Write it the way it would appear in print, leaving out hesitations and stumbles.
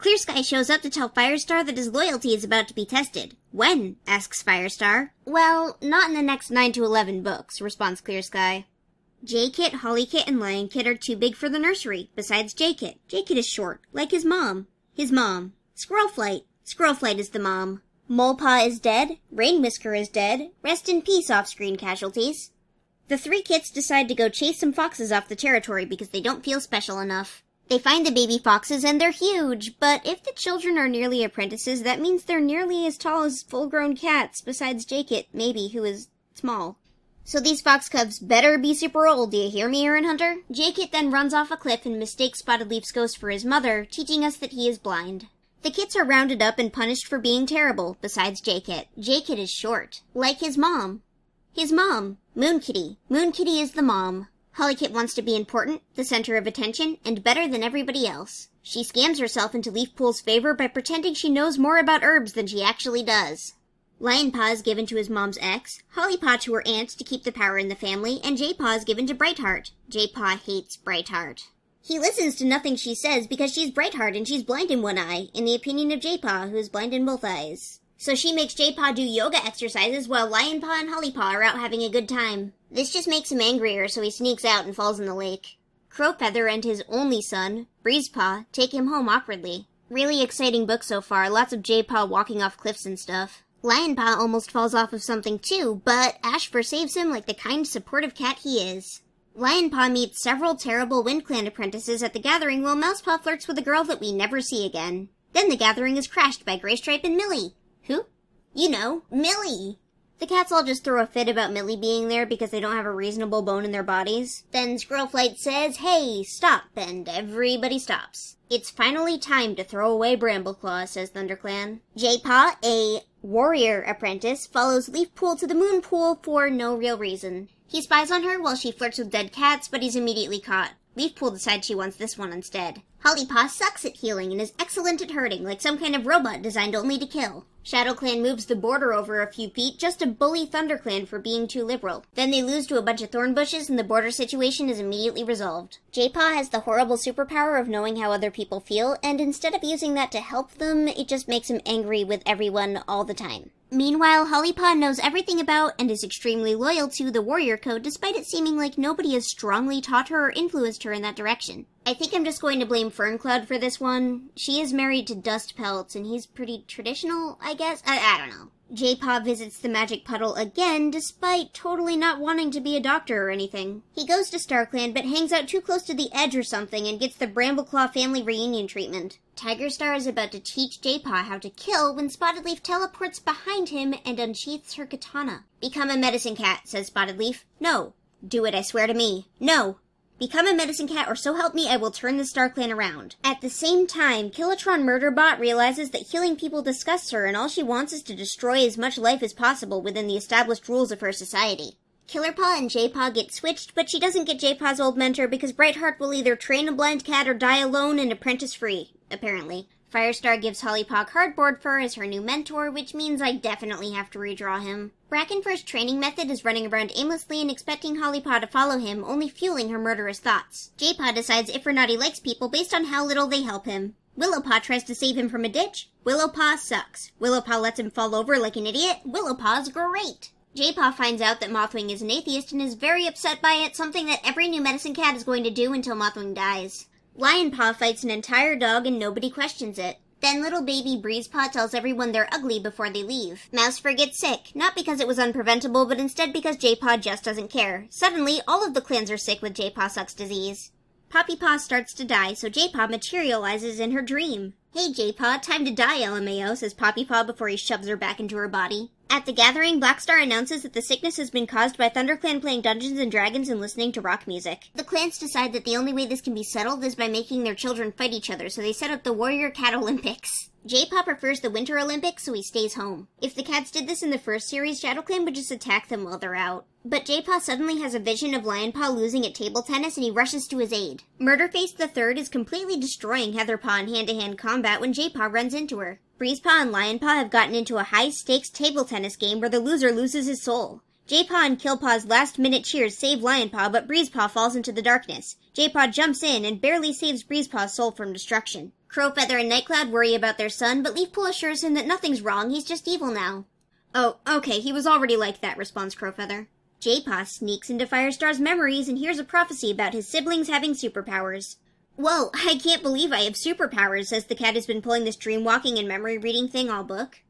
Clear Sky shows up to tell Firestar that his loyalty is about to be tested. When? Asks Firestar. Well, not in the next 9 to 11 books, responds Clear Sky. J-Kit, Holly-Kit, and Lion-Kit are too big for the nursery, besides J-Kit. J-Kit is short, like his mom. His mom. Squirrelflight. Squirrelflight is the mom. Molepaw is dead. Rainwhisker is dead. Rest in peace, off-screen casualties. The 3 kits decide to go chase some foxes off the territory because they don't feel special enough. They find the baby foxes and they're huge, but if the children are nearly apprentices, that means they're nearly as tall as full-grown cats, besides J-Kit, maybe, who is small. So these fox cubs better be super old, do you hear me, Aaron Hunter? J-Kit then runs off a cliff and mistakes Spotted Leaf's ghost for his mother, teaching us that he is blind. The kits are rounded up and punished for being terrible, besides J-Kit. J-Kit is short, like his mom. His mom, Moon Kitty. Moon Kitty is the mom. Holly-Kit wants to be important, the center of attention, and better than everybody else. She scams herself into Leafpool's favor by pretending she knows more about herbs than she actually does. Lionpaw is given to his mom's ex, Hollypaw to her aunt to keep the power in the family, and J-Paw is given to Brightheart. J-Paw hates Brightheart. He listens to nothing she says because she's Brightheart and she's blind in one eye, in the opinion of J-Paw, who is blind in both eyes. So she makes J-Paw do yoga exercises while Lionpaw and Hollypaw are out having a good time. This just makes him angrier, so he sneaks out and falls in the lake. Crowfeather and his only son, Breezepaw, take him home awkwardly. Really exciting book so far, lots of J-Paw walking off cliffs and stuff. Lionpaw almost falls off of something too, but Ashfur saves him like the kind, supportive cat he is. Lionpaw meets several terrible WindClan apprentices at the gathering while Mousepaw flirts with a girl that we never see again. Then the gathering is crashed by Graystripe and Millie. Who? You know, Millie! The cats all just throw a fit about Millie being there because they don't have a reasonable bone in their bodies. Then Squirrelflight says, "Hey, stop," and everybody stops. It's finally time to throw away Brambleclaw, says ThunderClan. J-Paw, a warrior apprentice, follows Leafpool to the Moonpool for no real reason. He spies on her while she flirts with dead cats, but he's immediately caught. Leafpool decides she wants this one instead. Hollypaw sucks at healing and is excellent at hurting, like some kind of robot designed only to kill. ShadowClan moves the border over a few feet just to bully ThunderClan for being too liberal. Then they lose to a bunch of thorn bushes and the border situation is immediately resolved. J-Paw has the horrible superpower of knowing how other people feel, and instead of using that to help them, it just makes him angry with everyone all the time. Meanwhile, Hollypaw knows everything about and is extremely loyal to the Warrior Code, despite it seeming like nobody has strongly taught her or influenced her in that direction. I think I'm just going to blame Ferncloud for this one. She is married to Dustpelts, and he's pretty traditional, I guess? I don't know. J-Paw visits the magic puddle again, despite totally not wanting to be a doctor or anything. He goes to StarClan, but hangs out too close to the edge or something and gets the Brambleclaw family reunion treatment. Tigerstar is about to teach J-Paw how to kill when Spotted Leaf teleports behind him and unsheaths her katana. "Become a medicine cat," says Spotted Leaf. "No." "Do it, I swear to me." "No." "Become a medicine cat, or so help me, I will turn the StarClan around." At the same time, Killatron Murderbot realizes that healing people disgusts her and all she wants is to destroy as much life as possible within the established rules of her society. Killerpaw and J-Paw get switched, but she doesn't get J-Paw's old mentor because Brightheart will either train a blind cat or die alone and apprentice-free, apparently. Firestar gives Hollypaw Cardboard Fur as her new mentor, which means I definitely have to redraw him. Brackenfur's training method is running around aimlessly and expecting Hollypaw to follow him, only fueling her murderous thoughts. J-Paw decides if or not he likes people based on how little they help him. Willowpaw tries to save him from a ditch. Willowpaw sucks. Willowpaw lets him fall over like an idiot. Willowpaw's great. J-Paw finds out that Mothwing is an atheist and is very upset by it, something that every new medicine cat is going to do until Mothwing dies. Lionpaw fights an entire dog and nobody questions it. Then little baby Breezepaw tells everyone they're ugly before they leave. Mousefur gets sick, not because it was unpreventable, but instead because J-Paw just doesn't care. Suddenly, all of the clans are sick with J-Paw Sucks disease. Poppypaw starts to die, so J-Paw materializes in her dream. "Hey J-Paw, time to die, LMAO," says Poppypaw before he shoves her back into her body. At the gathering, Blackstar announces that the sickness has been caused by ThunderClan playing Dungeons & Dragons and listening to rock music. The clans decide that the only way this can be settled is by making their children fight each other, so they set up the Warrior Cat Olympics. J-Paw prefers the Winter Olympics, so he stays home. If the cats did this in the first series, ShadowClan would just attack them while they're out. But J-Paw suddenly has a vision of Lionpaw losing at table tennis and he rushes to his aid. Murderface III is completely destroying Heatherpaw in hand-to-hand combat when J-Paw runs into her. Breezepaw and Lionpaw have gotten into a high-stakes table tennis game where the loser loses his soul. J-Paw and Killpaw's last-minute cheers save Lionpaw, but Breezepaw falls into the darkness. J-Paw jumps in and barely saves Breezepaw's soul from destruction. Crowfeather and Nightcloud worry about their son, but Leafpool assures him that nothing's wrong, he's just evil now. Oh, okay, he was already like that, responds Crowfeather. J-Paw sneaks into Firestar's memories and hears a prophecy about his siblings having superpowers. Whoa, I can't believe I have superpowers, says the cat who's been pulling this dream-walking and memory-reading thing all book.